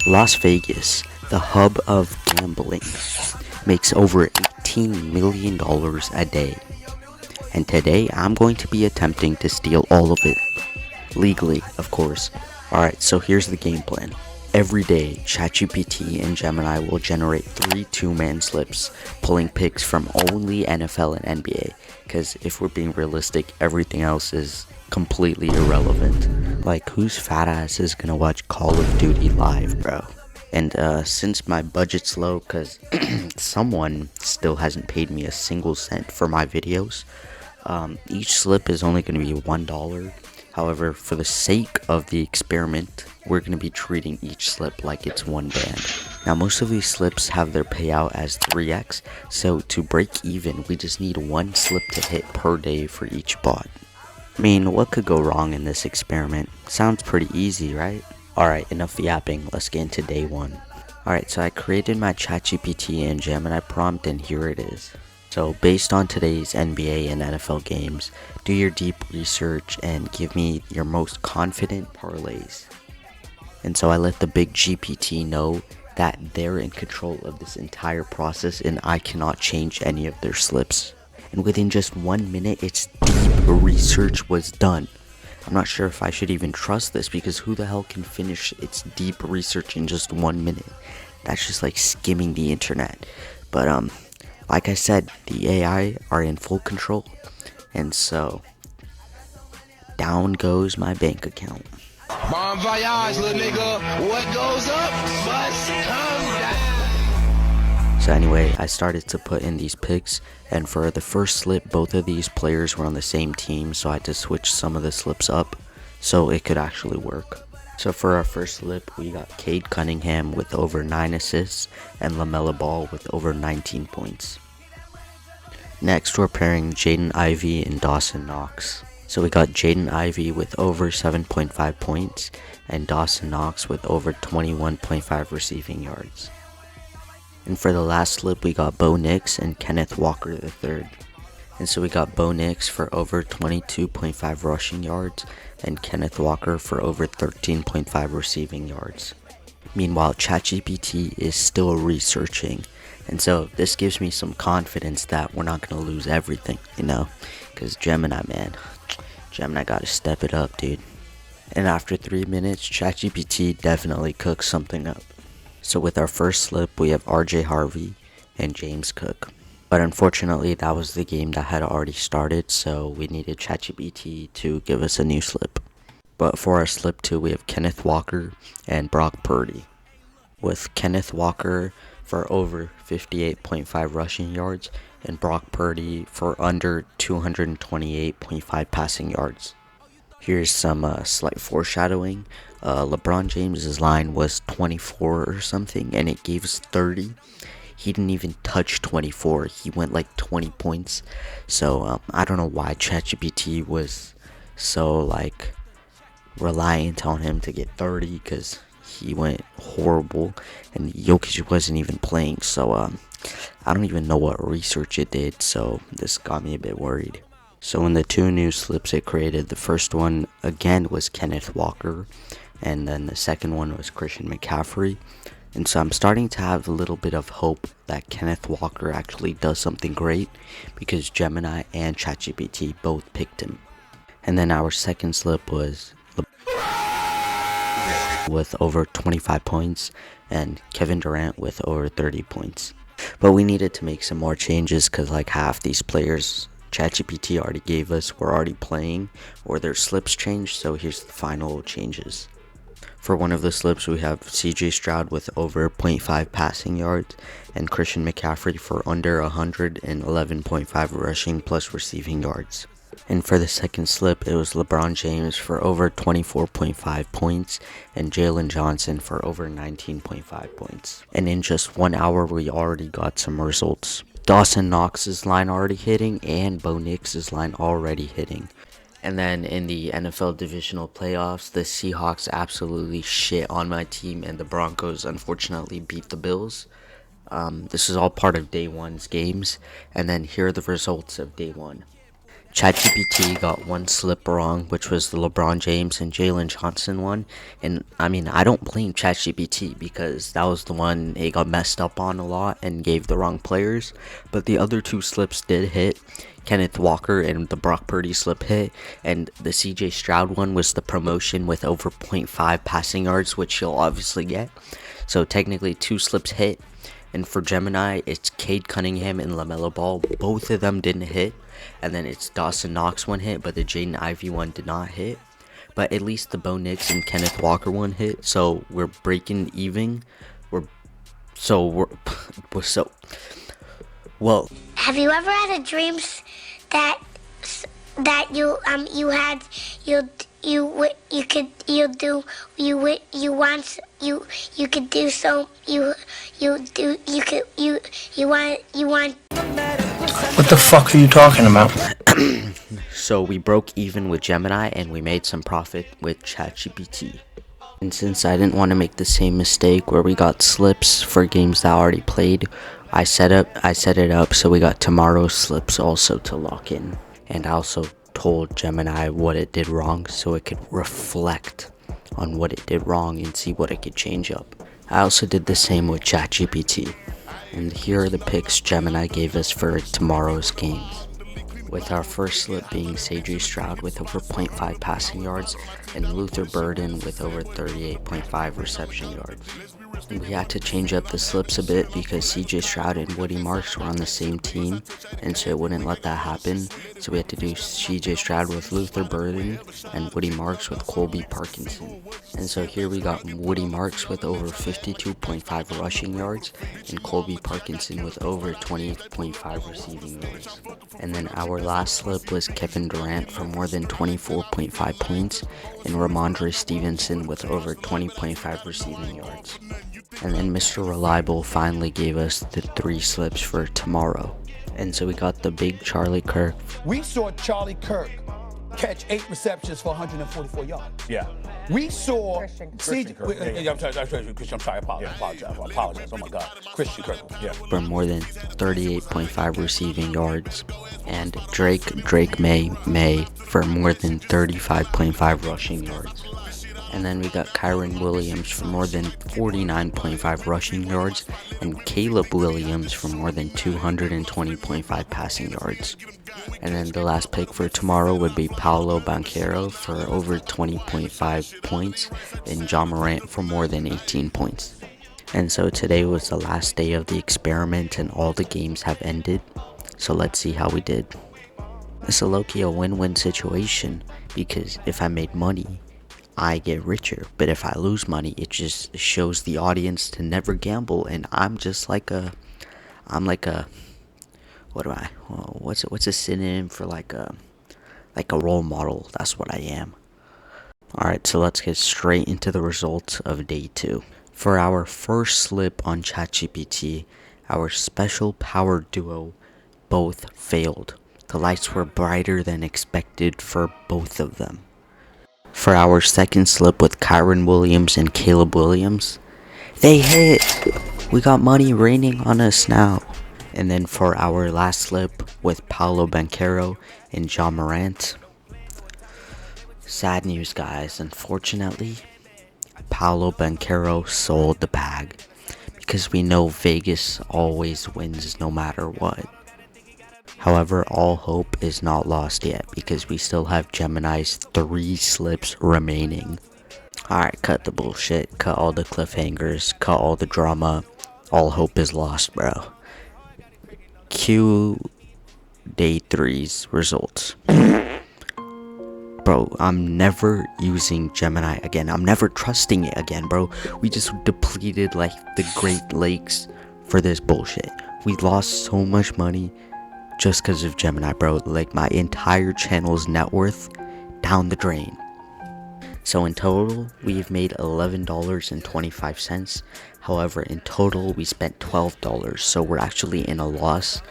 Las Vegas, the hub of gambling, makes over $18 million a day. And today I'm going to be attempting to steal all of it. Legally, of course. Alright, so here's the game plan. Every day, ChatGPT and Gemini will generate 3 two-man slips, pulling picks from only NFL and NBA. Because if we're being realistic, everything else is completely irrelevant. Like, whose fat ass is gonna watch Call of Duty live, bro? And since my budget's low, because someone still hasn't paid me a single cent for my videos, each slip is only going to be $1. However, for the sake of the experiment, we're going to be treating each slip like it's one band. Now, most of these slips have their payout as 3x, so to break even, we just need one slip to hit per day for each bot. I mean, what could go wrong in this experiment? Sounds pretty easy, right? Alright, enough yapping, let's get into day 1. Alright, so I created my ChatGPT and Gemini prompt, and here it is. So based on today's NBA and NFL games, do your deep research and give me your most confident parlays. And so I let the big GPT know that they're in control of this entire process and I cannot change any of their slips. And within just 1 minute, its deep research was done. I'm not sure if I should even trust this, because who the hell can finish its deep research in just 1 minute? That's just like skimming the internet. But like I said, the AI are in full control, and so down goes my bank account. Bon voyage, little nigga. What goes up must come down. So anyway, I started to put in these picks, and for the first slip, both of these players were on the same team, so I had to switch some of the slips up so it could actually work. So for our first slip, we got Cade Cunningham with over 9 assists and LaMelo Ball with over 19 points. Next, we're pairing Jaden Ivey and Dawson Knox. So we got Jaden Ivey with over 7.5 points and Dawson Knox with over 21.5 receiving yards. And for the last slip, we got Bo Nix and Kenneth Walker III. And so we got Bo Nix for over 22.5 rushing yards and Kenneth Walker for over 13.5 receiving yards. Meanwhile, ChatGPT is still researching, and so this gives me some confidence that we're not going to lose everything, you know, because Gemini gotta step it up, dude. And after 3 minutes, ChatGPT definitely cooks something up. So with our first slip, we have RJ Harvey and James Cook. But unfortunately, that was the game that had already started, so we needed ChatGPT to give us a new slip. But for our slip 2, we have Kenneth Walker and Brock Purdy. With Kenneth Walker for over 58.5 rushing yards and Brock Purdy for under 228.5 passing yards. Here's some slight foreshadowing. LeBron James's line was 24 or something, and it gave us 30. He didn't even touch 24. He went like 20 points. So I don't know why ChatGPT was so like reliant on him to get 30, because he went horrible, and Jokic wasn't even playing. So I don't even know what research it did. So this got me a bit worried. So in the 2 new slips it created, the first one again was Kenneth Walker, and then the second one was Christian McCaffrey. And so I'm starting to have a little bit of hope that Kenneth Walker actually does something great, because Gemini and ChatGPT both picked him. And then our second slip was with over 25 points and Kevin Durant with over 30 points. But we needed to make some more changes, because like half these players ChatGPT already gave us were already playing, or their slips changed. So here's the final changes. For one of the slips, we have CJ Stroud with over 0.5 passing yards and Christian McCaffrey for under 111.5 rushing plus receiving yards. And for the second slip, it was LeBron James for over 24.5 points and Jalen Johnson for over 19.5 points. And in just 1 hour, we already got some results. Dawson Knox's line already hitting and Bo Nix's line already hitting. And then in the NFL divisional playoffs, the Seahawks absolutely shit on my team, and the Broncos unfortunately beat the Bills. This is all part of day 1's games, and then here are the results of day 1. ChatGPT got one slip wrong, which was the LeBron James and Jalen Johnson one. And I mean, I don't blame ChatGPT because that was the one it got messed up on a lot and gave the wrong players. But the other two slips did hit. Kenneth Walker and the Brock Purdy slip hit, and the CJ Stroud one was the promotion with over 0.5 passing yards, which he'll obviously get. So technically, two slips hit. And for Gemini, it's Cade Cunningham and LaMelo Ball. Both of them didn't hit. And then it's Dawson Knox one hit, but the Jaden Ivey one did not hit. But at least the Bo Nix and Kenneth Walker one hit. So we're breaking even. Well. Have you ever had a dream that you want. What the fuck are you talking about? So we broke even with Gemini and we made some profit with ChatGPT. And since I didn't want to make the same mistake where we got slips for games that I already played, I set it up so we got tomorrow's slips also to lock in. And I also told Gemini what it did wrong so it could reflect on what it did wrong and see what it could change up. I also did the same with ChatGPT. And here are the picks Gemini gave us for tomorrow's games. With our first slip being CJ Stroud with over 0.5 passing yards and Luther Burden with over 38.5 reception yards. And we had to change up the slips a bit because CJ Stroud and Woody Marks were on the same team, and so it wouldn't let that happen. So we had to do CJ Stroud with Luther Burden and Woody Marks with Colby Parkinson. And so here we got Woody Marks with over 52.5 rushing yards and Colby Parkinson with over 28.5 receiving yards. And then our last slip was Kevin Durant for more than 24.5 points and Ramondre Stevenson with over 20.5 receiving yards. And then Mr. Reliable finally gave us the 3 slips for tomorrow. And so we got the big Charlie Kirk. We saw Charlie Kirk catch 8 receptions for 144 yards. Yeah. We saw Christian Kirk. I'm sorry, I apologize. Oh my God. Christian Kirk. Yeah. For more than 38.5 receiving yards. And Drake May for more than 35.5 rushing yards. And then we got Kyron Williams for more than 49.5 rushing yards and Caleb Williams for more than 220.5 passing yards. And then the last pick for tomorrow would be Paolo Banchero for over 20.5 points and John Morant for more than 18 points. And so today was the last day of the experiment and all the games have ended. So let's see how we did. It's a low-key a win-win situation because if I made money, I get richer, but if I lose money, it just shows the audience to never gamble, and I'm like a what's a synonym for like a role model? That's what I am. Alright, so let's get straight into the results of day 2. For our first slip on ChatGPT, our special power duo both failed. The lights were brighter than expected for both of them. For our second slip with Kyron Williams and Caleb Williams, they hit! We got money raining on us now. And then for our last slip with Paolo Banchero and John Morant, sad news guys, unfortunately, Paolo Banchero sold the bag. Because we know Vegas always wins no matter what. However, all hope is not lost yet because we still have Gemini's 3 slips remaining. Alright, cut the bullshit, cut all the cliffhangers, cut all the drama. All hope is lost, bro. Cue day 3's results. Bro, I'm never using Gemini again. I'm never trusting it again, bro. We just depleted like the Great Lakes for this bullshit. We lost so much money just because of Gemini, bro. Like my entire channel's net worth down the drain. So in total, we've made $11.25. However, in total, we spent $12. So we're actually in a loss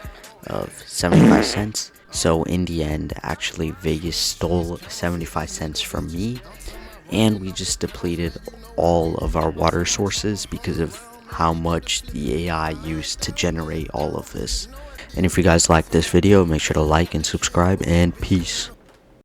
of 75 cents. So in the end, actually, Vegas stole 75 cents from me. And we just depleted all of our water sources because of how much the AI used to generate all of this. And if you guys like this video, make sure to like and subscribe, and peace.